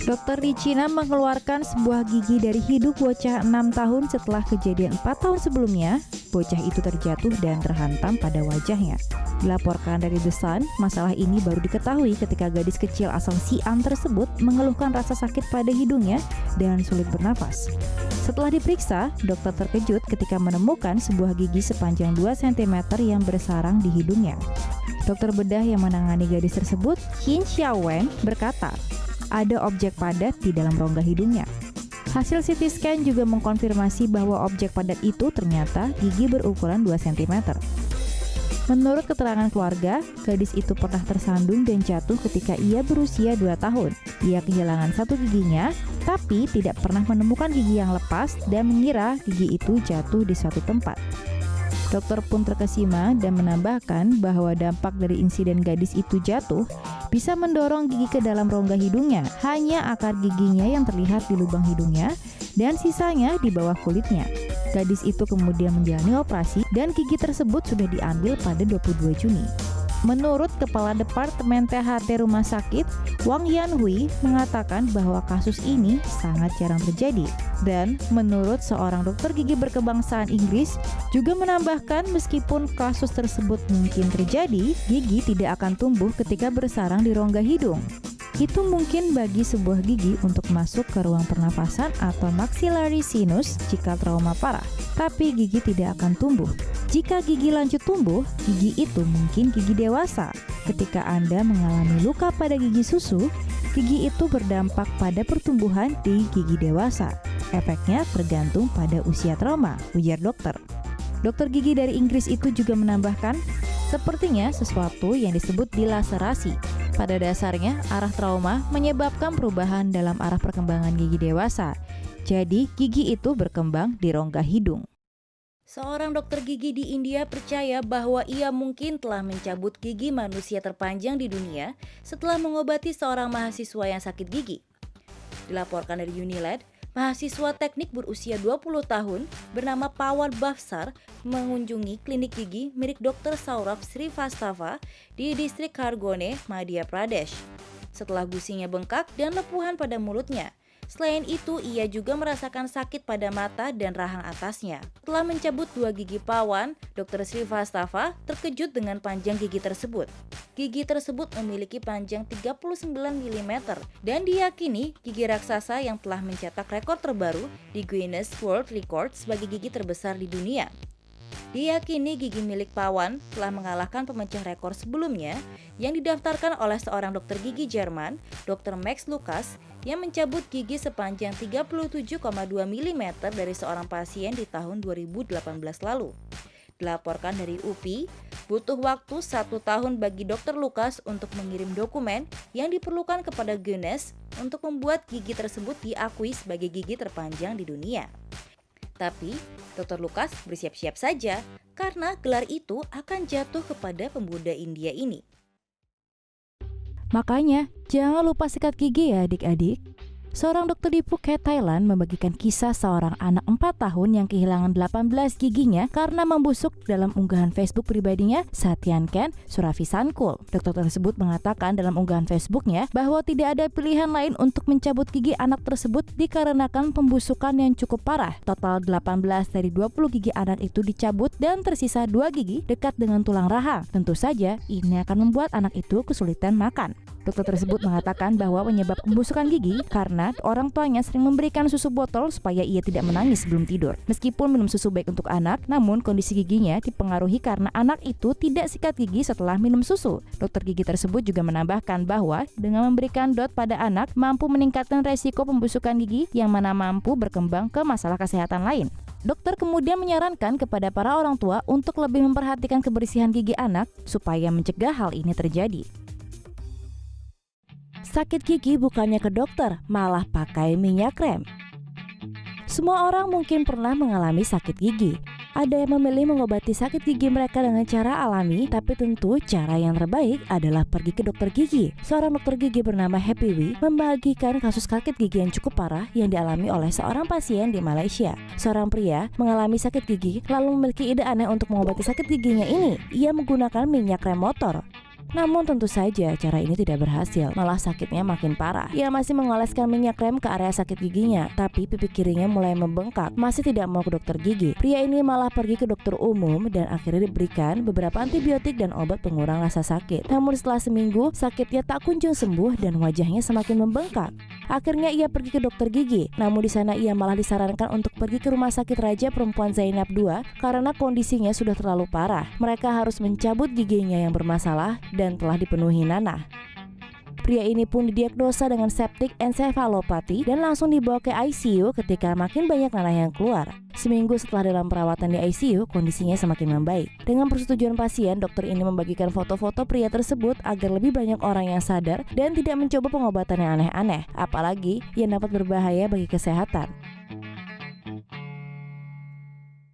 Dokter di Cina mengeluarkan sebuah gigi dari hidung bocah 6 tahun setelah kejadian 4 tahun sebelumnya. Bocah itu terjatuh dan terhantam pada wajahnya. Dilaporkan dari The Sun, masalah ini baru diketahui ketika gadis kecil asal Xi'an tersebut mengeluhkan rasa sakit pada hidungnya dan sulit bernafas. Setelah diperiksa, dokter terkejut ketika menemukan sebuah gigi sepanjang 2 cm yang bersarang di hidungnya. Dokter bedah yang menangani gadis tersebut, Qin Xiaowen, berkata, ada objek padat di dalam rongga hidungnya. Hasil CT scan juga mengkonfirmasi bahwa objek padat itu ternyata gigi berukuran 2 cm. Menurut keterangan keluarga, gadis itu pernah tersandung dan jatuh ketika ia berusia 2 tahun. Ia kehilangan satu giginya, tapi tidak pernah menemukan gigi yang lepas dan mengira gigi itu jatuh di suatu tempat. Dokter pun terkesima dan menambahkan bahwa dampak dari insiden gadis itu jatuh bisa mendorong gigi ke dalam rongga hidungnya. Hanya akar giginya yang terlihat di lubang hidungnya dan sisanya di bawah kulitnya. Gadis itu kemudian menjalani operasi dan gigi tersebut sudah diambil pada 22 Juni. Menurut Kepala Departemen THT Rumah Sakit, Wang Yanhui mengatakan bahwa kasus ini sangat jarang terjadi. Dan menurut seorang dokter gigi berkebangsaan Inggris, juga menambahkan meskipun kasus tersebut mungkin terjadi, gigi tidak akan tumbuh ketika bersarang di rongga hidung. Itu mungkin bagi sebuah gigi untuk masuk ke ruang pernafasan atau maxillary sinus jika trauma parah, tapi gigi tidak akan tumbuh. Jika gigi lanjut tumbuh, gigi itu mungkin gigi dewasa. Ketika Anda mengalami luka pada gigi susu, gigi itu berdampak pada pertumbuhan di gigi dewasa. Efeknya tergantung pada usia trauma, ujar dokter. Dokter gigi dari Inggris itu juga menambahkan, sepertinya sesuatu yang disebut dilaserasi. Pada dasarnya, arah trauma menyebabkan perubahan dalam arah perkembangan gigi dewasa. Jadi, gigi itu berkembang di rongga hidung. Seorang dokter gigi di India percaya bahwa ia mungkin telah mencabut gigi manusia terpanjang di dunia setelah mengobati seorang mahasiswa yang sakit gigi. Dilaporkan dari Unilad, mahasiswa teknik berusia 20 tahun bernama Pawan Bhavsar mengunjungi klinik gigi milik Dr. Saurabh Srivastava di distrik Khargone, Madhya Pradesh. Setelah gusinya bengkak dan lepuhan pada mulutnya. Selain itu, ia juga merasakan sakit pada mata dan rahang atasnya. Setelah mencabut 2 gigi Pawan, Dr. Srivastava terkejut dengan panjang gigi tersebut. Gigi tersebut memiliki panjang 39 mm dan diyakini gigi raksasa yang telah mencetak rekor terbaru di Guinness World Record sebagai gigi terbesar di dunia. Diyakini gigi milik Pawan telah mengalahkan pemecah rekor sebelumnya yang didaftarkan oleh seorang dokter gigi Jerman, Dr. Max Lucas, yang mencabut gigi sepanjang 37,2 mm dari seorang pasien di tahun 2018 lalu. Dilaporkan dari UPI, butuh waktu 1 tahun bagi Dr. Lucas untuk mengirim dokumen yang diperlukan kepada Guinness untuk membuat gigi tersebut diakui sebagai gigi terpanjang di dunia. Tapi, Dr. Lucas bersiap-siap saja karena gelar itu akan jatuh kepada pemuda India ini. Makanya, jangan lupa sikat gigi ya adik-adik. Seorang dokter di Phuket, Thailand membagikan kisah seorang anak 4 tahun yang kehilangan 18 giginya karena membusuk dalam unggahan Facebook pribadinya Satyanken Suravisankul. Dokter tersebut mengatakan dalam unggahan Facebooknya bahwa tidak ada pilihan lain untuk mencabut gigi anak tersebut dikarenakan pembusukan yang cukup parah. Total 18 dari 20 gigi anak itu dicabut dan tersisa 2 gigi dekat dengan tulang rahang. Tentu saja ini akan membuat anak itu kesulitan makan. Dokter tersebut mengatakan bahwa penyebab pembusukan gigi karena orang tuanya sering memberikan susu botol supaya ia tidak menangis sebelum tidur. Meskipun minum susu baik untuk anak, namun kondisi giginya dipengaruhi karena anak itu tidak sikat gigi setelah minum susu. Dokter gigi tersebut juga menambahkan bahwa dengan memberikan dot pada anak mampu meningkatkan resiko pembusukan gigi yang mana mampu berkembang ke masalah kesehatan lain. Dokter kemudian menyarankan kepada para orang tua untuk lebih memperhatikan kebersihan gigi anak supaya mencegah hal ini terjadi. Sakit gigi bukannya ke dokter, malah pakai minyak krem. Semua orang mungkin pernah mengalami sakit gigi. Ada yang memilih mengobati sakit gigi mereka dengan cara alami, tapi tentu cara yang terbaik adalah pergi ke dokter gigi. Seorang dokter gigi bernama Happy Wee membagikan kasus sakit gigi yang cukup parah yang dialami oleh seorang pasien di Malaysia. Seorang pria mengalami sakit gigi lalu memiliki ide aneh untuk mengobati sakit giginya ini. Ia menggunakan minyak krem motor. Namun tentu saja cara ini tidak berhasil, malah sakitnya makin parah. Ia masih mengoleskan minyak rem ke area sakit giginya, tapi pipi kirinya mulai membengkak, masih tidak mau ke dokter gigi. Pria ini malah pergi ke dokter umum dan akhirnya diberikan beberapa antibiotik dan obat pengurang rasa sakit. Namun setelah seminggu, sakitnya tak kunjung sembuh dan wajahnya semakin membengkak. Akhirnya ia pergi ke dokter gigi, namun di sana ia malah disarankan untuk pergi ke Rumah Sakit Raja Perempuan Zainab II karena kondisinya sudah terlalu parah. Mereka harus mencabut giginya yang bermasalah dan telah dipenuhi nanah. Pria ini pun didiagnosa dengan septic encephalopathy dan langsung dibawa ke ICU ketika makin banyak nanah yang keluar. Seminggu setelah dalam perawatan di ICU, kondisinya semakin membaik. Dengan persetujuan pasien, dokter ini membagikan foto-foto pria tersebut agar lebih banyak orang yang sadar dan tidak mencoba pengobatan yang aneh-aneh, apalagi yang dapat berbahaya bagi kesehatan.